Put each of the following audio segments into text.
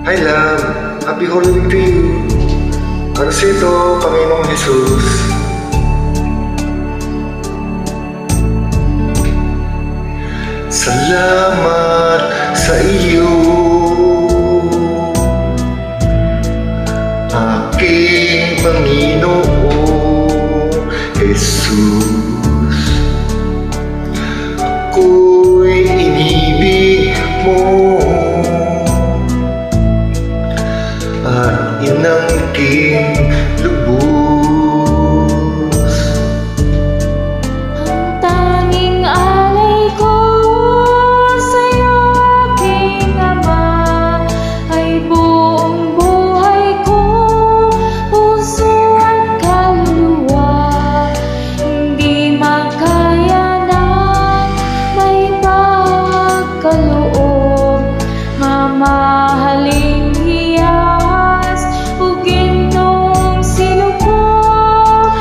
Hi love, happy Holy Week to you. Para sa ito, Panginoong Jesus. Salamat sa iyo, aking Panginoong Jesus. Ako'y inibig mo at inangking lubos. Ang tanging alay ko sa'yo, aking Ama, ay buong buhay ko, puso at kaluluwa. Hindi makaya na may pagkaloob, mamahaling hiyas o gintong sinupok.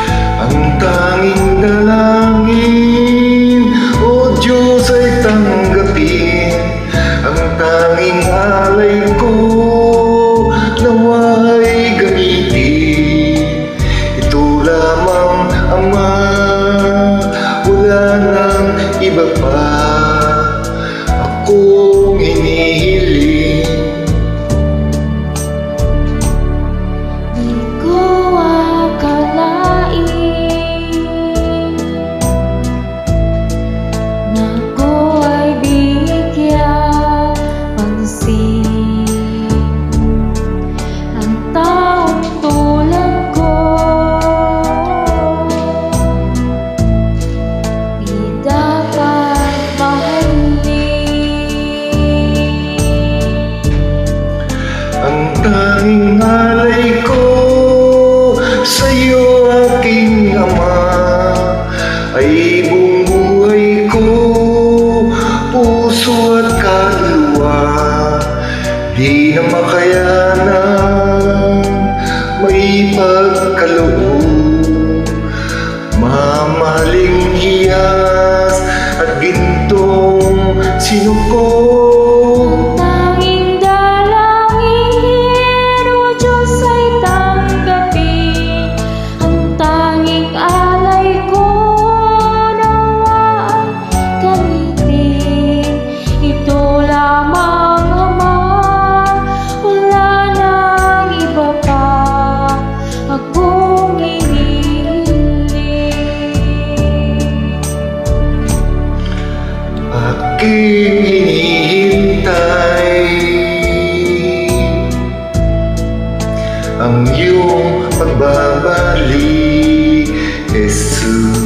Ang tanging dalangin, O Diyos, ay tanggapin. Ang tanging alay ko, nawa'y gamitin. Ito lamang, Ama, wala nang iba pa akong hinihiling. Di ko akalain na ako ay bigyan pansin. Ang taong tulad ko di dapat mahalin. Ang tanging alay ko sa'yo, aking Ama, ay buong buhay ko, puso at kaluluwa. Di na makayanan may pagkaloob, mamahaling hiyas at gintong sinukog. Tanging dalangin, O Diyos, ay tanggapin. Ang tanging alay ko, nawa ay gamitin. Ito lamang, Ama, wala nang iba pa akong hinihiling. Aking hinihintay ang iyong pagbabalik, Jesus.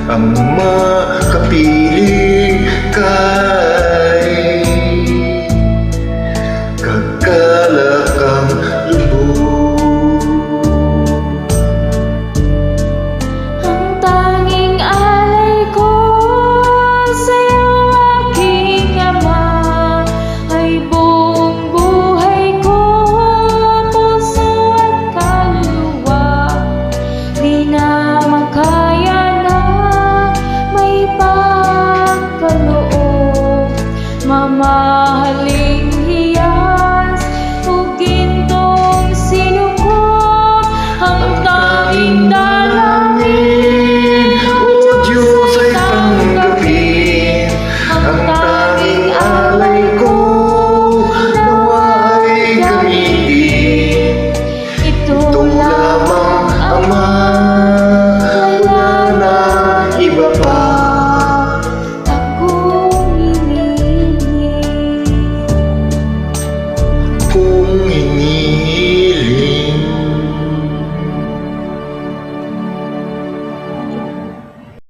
Ang makapiling kay kakalakang lubog. Ang tanging alay ko sa'yo, aking Ama, ay buong buhay ko, puso at kaluluwa. Di na makaya na may pagkaloob, mamahal